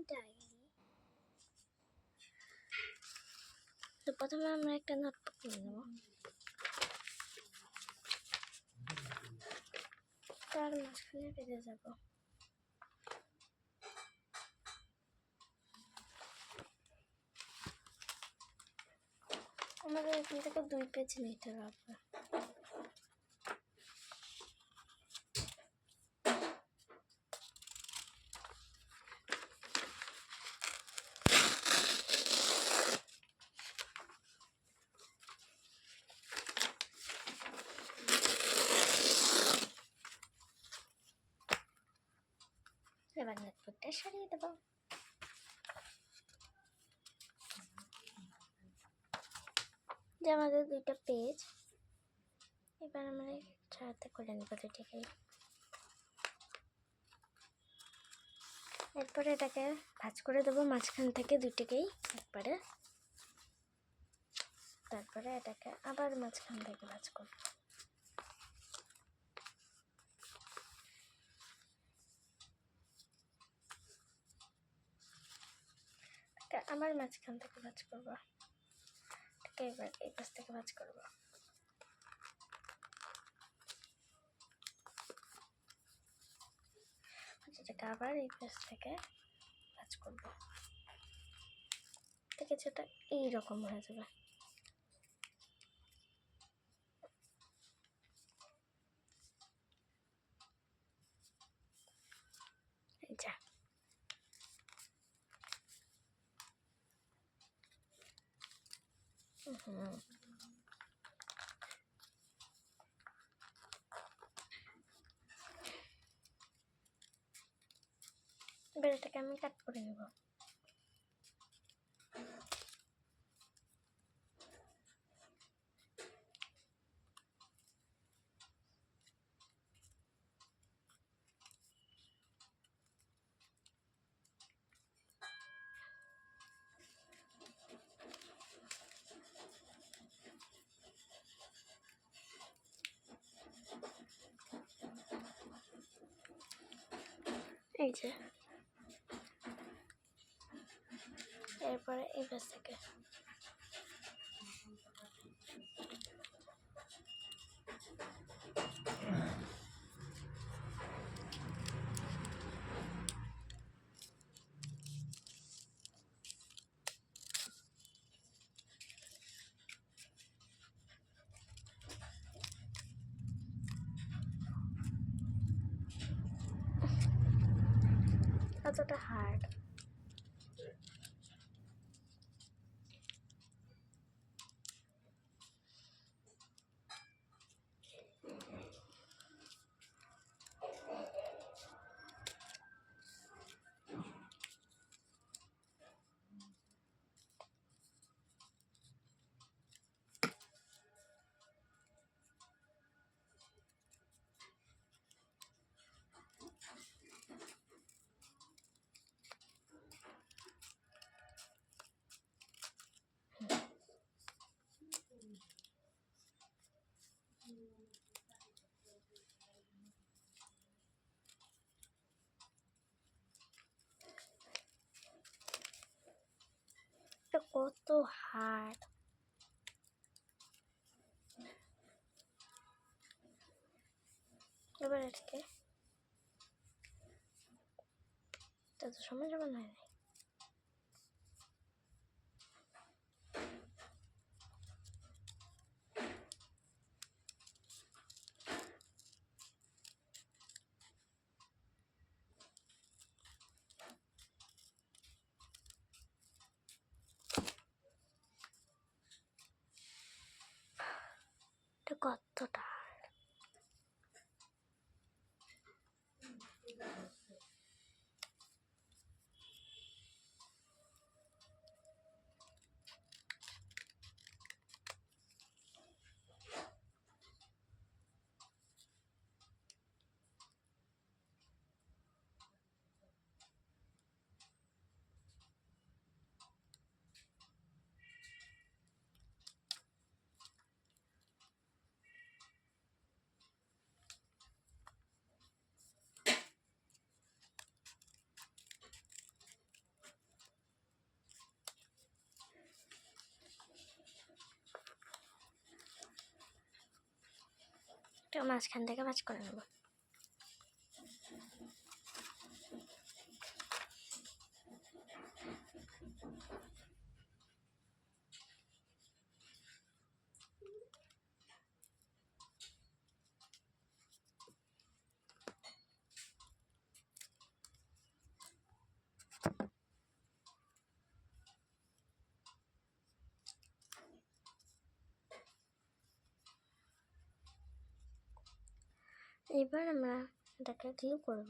Diary. তো প্রথমে আমরা একটা নোটবুক নিয়ে নেব, তার মাঝখানে পেতে যাব। আমাদের এখান থেকে 2 পেজ নিতে হবে। এবার নোটবুকটা সরিয়ে দেবো। যে আমাদের 2টা পেজ, এবার আমরা সাথে করে নেব 2টাকেই। এরপরে এটাকে ভাঁজ করে দেবো মাঝখান থেকে 2টাকেই একবারে। তারপরে এটাকে আবার মাঝখান থেকে ভাঁজ করব। আবার মাঝখান থেকে ভাঁজ করব। এবার এই পাশ থেকে ভাঁজ করব। এটাকে আবার এই পাশ থেকে ভাঁজ করব। কিছুটা এইরকম হয়ে যাবে। যা এবার এটাকে আমি কাট করে নেব। এই যে এরপরে এই পাশ থেকে কতটা হার্ড। কত হার্ড। এবার এটাকে তত সময় যাবে না। এটা কতটা মাঝখান থেকে ভাঁজ করে নেব। এবার আমরা এটাকে গ্লু করব।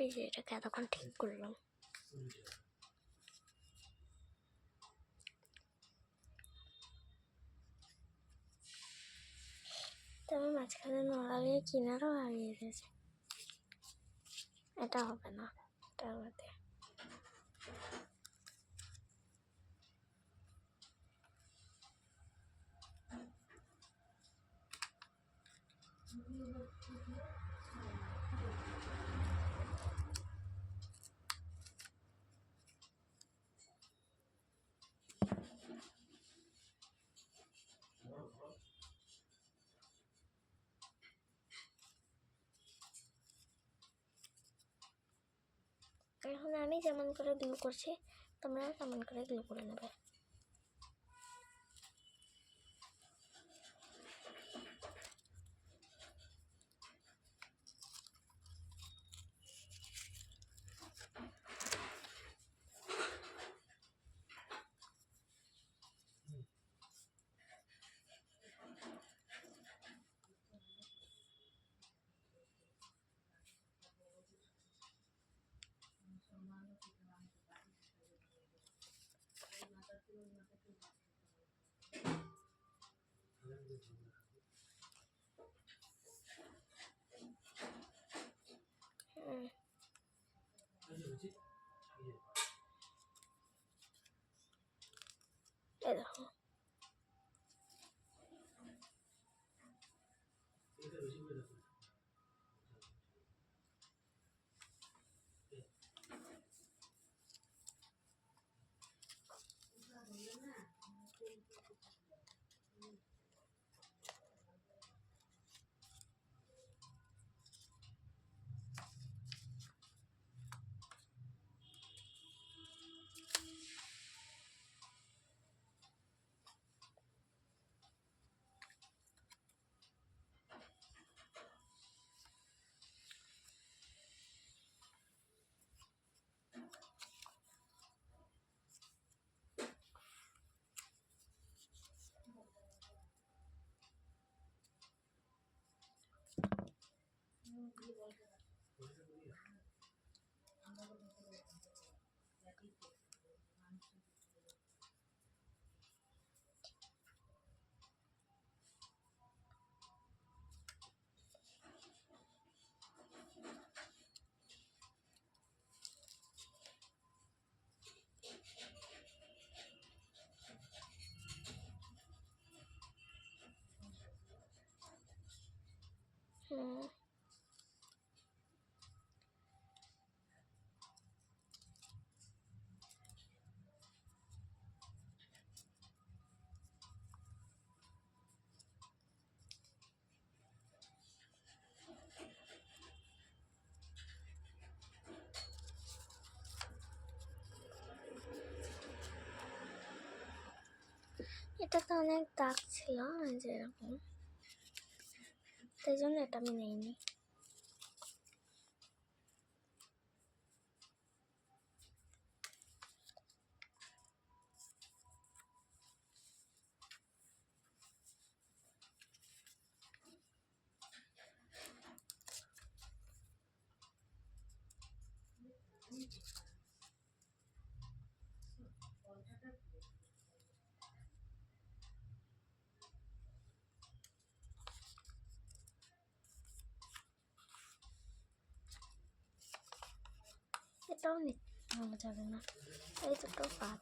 এই যে এটাকে এতক্ষণ ঠিক করলাম। তবে মাঝখানে নড়ালে কিনারও হারিয়ে গেছে। এটা হবে না, এটা বাদে। এখন আমি যেমন করে গ্লু করছি তোমরা তেমন করে গ্লু করে নেবে। এই দেখো, এটাতে অনেক দাগ ছিল, এই যে এরকম, তাই জন্য এটা আমি নেইনি। এটাও নেওয়া যাবে না, এই দুটো বাদ।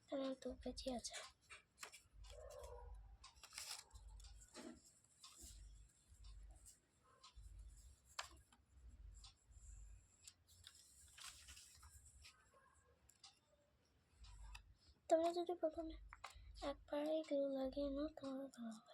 এখানে 2 পেজই আছে। তোমরা যদি প্রথমে একবারেই গ্লু লাগিয়ে নাও তাহলে ভালো হবে।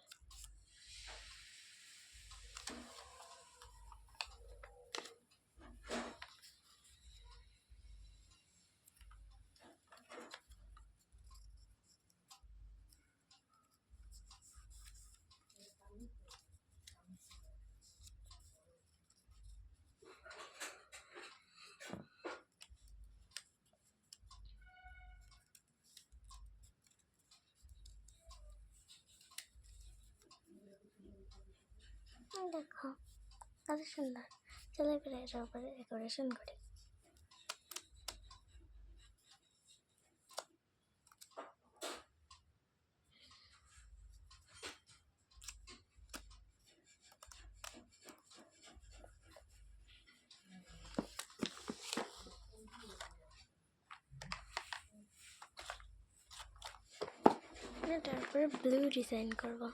দেখো কত সুন্দর। চলো এবারে এটার উপরে ডেকোরেশন করি। তারপরে ব্লু ডিজাইন করবো।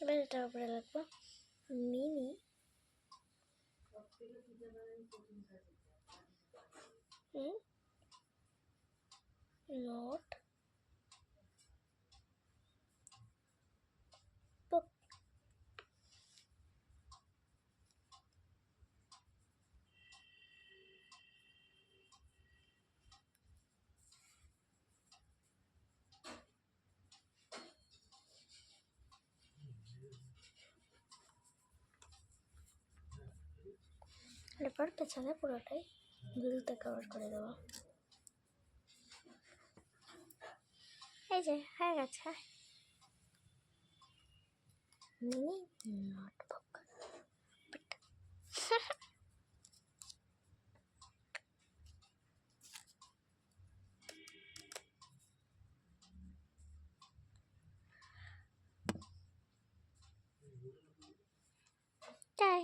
এবার এটার উপরে লাগবো মিনি নোট বুক। এরপর পেছনে পুরোটাই ব্লুতে কভার করে দেবো। এই যে হয়ে গেছে মিনি নোটবুক। তাই